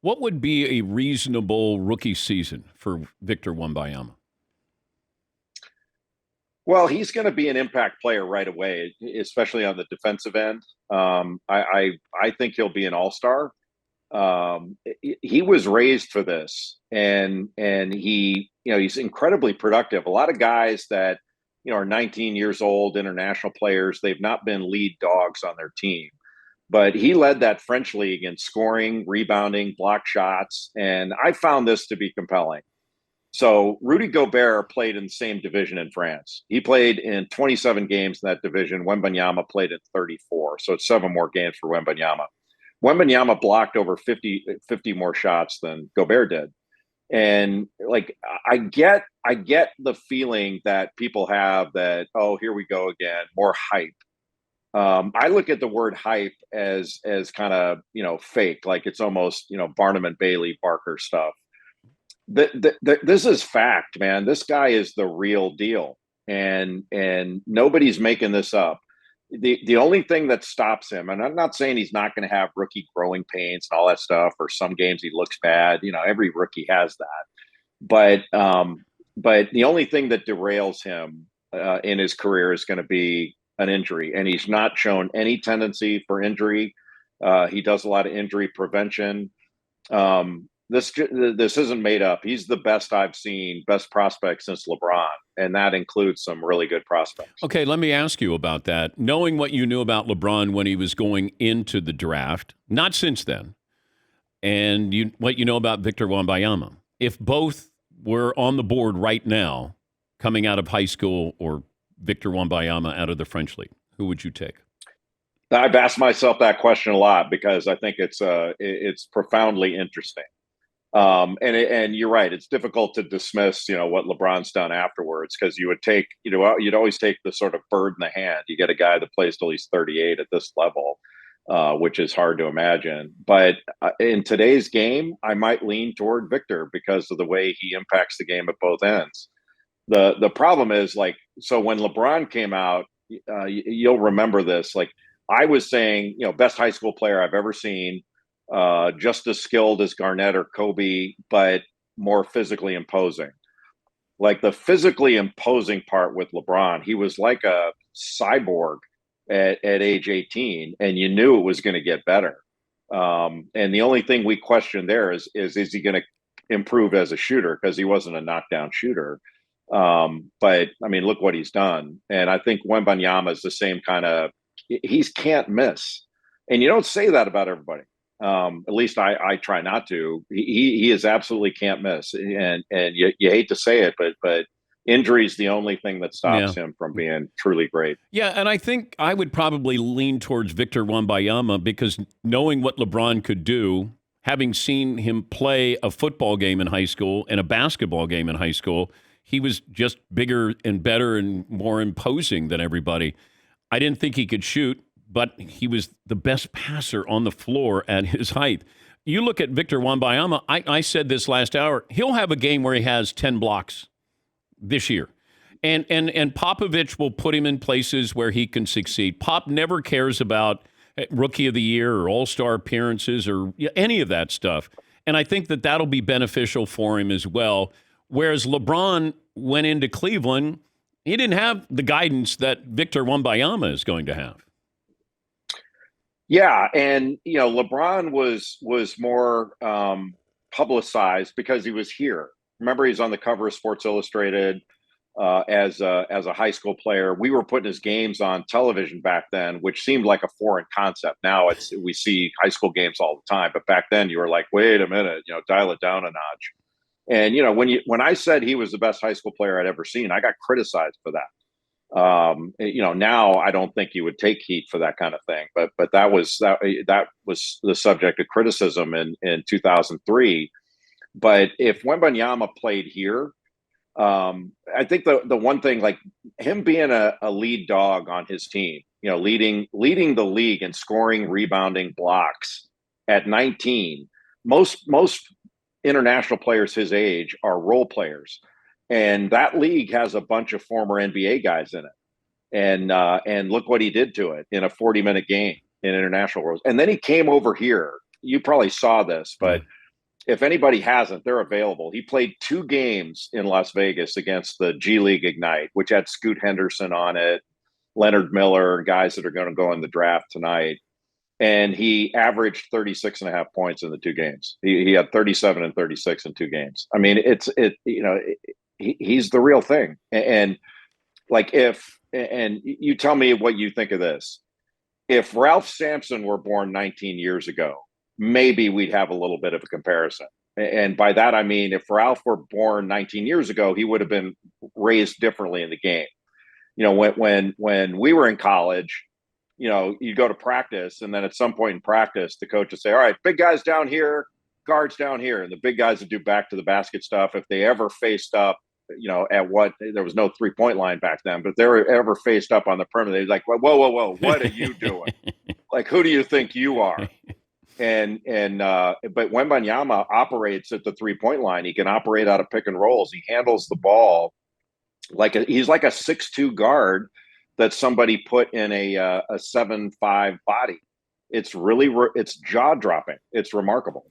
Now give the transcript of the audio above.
What would be a reasonable rookie season for Victor Wembanyama? Well, he's going to be an impact player right away, especially on the defensive end. I think he'll be an all-star. He was raised for this, and he's incredibly productive. A lot of guys that are 19 years old, international players, they've not been lead dogs on their team, but he led that French league in scoring, rebounding, block shots, and I found this to be compelling. So Rudy Gobert played in the same division in France. He played in 27 games in that division. Wembanyama played in 34. So it's 7 more games for Wembanyama. Wembanyama blocked over 50 more shots than Gobert did. And like I get the feeling that people have that, oh, here we go again, more hype. I look at the word hype as kind of fake, like it's almost Barnum and Bailey Barker stuff. This is fact, man. This guy is the real deal, and nobody's making this up. The only thing that stops him, and I'm not saying he's not going to have rookie growing pains and all that stuff, or some games he looks bad. Every rookie has that. But the only thing that derails him in his career is going to be an injury, and he's not shown any tendency for injury. He does a lot of injury prevention. This isn't made up. He's the best I've seen, best prospect since LeBron, and that includes some really good prospects. Okay, let me ask you about that. Knowing what you knew about LeBron when he was going into the draft, not since then, and what you know about Victor Wembanyama, if both were on the board right now, coming out of high school, or Victor Wembanyama out of the French league, who would you take? I've asked myself that question a lot because I think it's profoundly interesting. And you're right. It's difficult to dismiss, what LeBron's done afterwards, because you would take, you'd always take the sort of bird in the hand. You get a guy that plays till he's 38 at this level, which is hard to imagine. But in today's game, I might lean toward Victor because of the way he impacts the game at both ends. The problem is, like, so when LeBron came out, you'll remember this. Like, I was saying, best high school player I've ever seen. Just as skilled as Garnett or Kobe, but more physically imposing. Like the physically imposing part with LeBron, he was like a cyborg at age 18, and you knew it was going to get better. And the only thing we question there is he going to improve as a shooter, because he wasn't a knockdown shooter. But I mean, look what he's done. And I think Wembanyama is the same kind of, he's can't miss. And you don't say that about everybody. At least I try not to. He is absolutely can't miss, and you hate to say it, but injury is the only thing that stops him from being truly great. Yeah, and I think I would probably lean towards Victor Wembanyama because knowing what LeBron could do, having seen him play a football game in high school and a basketball game in high school, he was just bigger and better and more imposing than everybody. I didn't think he could shoot, but he was the best passer on the floor at his height. You look at Victor Wembanyama, I said this last hour, he'll have a game where he has 10 blocks this year. And Popovich will put him in places where he can succeed. Pop never cares about Rookie of the Year or All-Star appearances or any of that stuff. And I think that that'll be beneficial for him as well. Whereas LeBron went into Cleveland, he didn't have the guidance that Victor Wembanyama is going to have. Yeah, and LeBron was more publicized because he was here. Remember, he's on the cover of Sports Illustrated as a high school player. We were putting his games on television back then, which seemed like a foreign concept. Now we see high school games all the time, but back then you were like, wait a minute, dial it down a notch. And when I said he was the best high school player I'd ever seen, I got criticized for that. Now I don't think you would take heat for that kind of thing, but that was the subject of criticism in 2003. But if Wembanyama played here, I think the one thing, like him being a lead dog on his team, leading the league in scoring, rebounding, blocks at 19, most international players his age are role players. And that league has a bunch of former NBA guys in it. And look what he did to it in a 40-minute game in international worlds. And then he came over here. You probably saw this, but if anybody hasn't, they're available. He played 2 games in Las Vegas against the G League Ignite, which had Scoot Henderson on it, Leonard Miller, guys that are going to go in the draft tonight. And he averaged 36 and a half points in the 2 games. He had 37 and 36 in 2 games. I mean, he's the real thing. And like and you tell me what you think of this. If Ralph Sampson were born 19 years ago, maybe we'd have a little bit of a comparison. And by that, I mean, if Ralph were born 19 years ago, he would have been raised differently in the game. When we were in college, you go to practice, and then at some point in practice, the coach would say, all right, big guys down here, guards down here. And the big guys would do back to the basket stuff. If they ever faced up, there was no 3-point line back then, but if they were ever faced up on the perimeter, they'd be like, whoa, what are you doing? Like, who do you think you are? But Wembanyama operates at the 3-point line. He can operate out of pick and rolls. He handles the ball he's like a 6'2" guard that somebody put in a 7'5" body. It's jaw dropping. It's remarkable.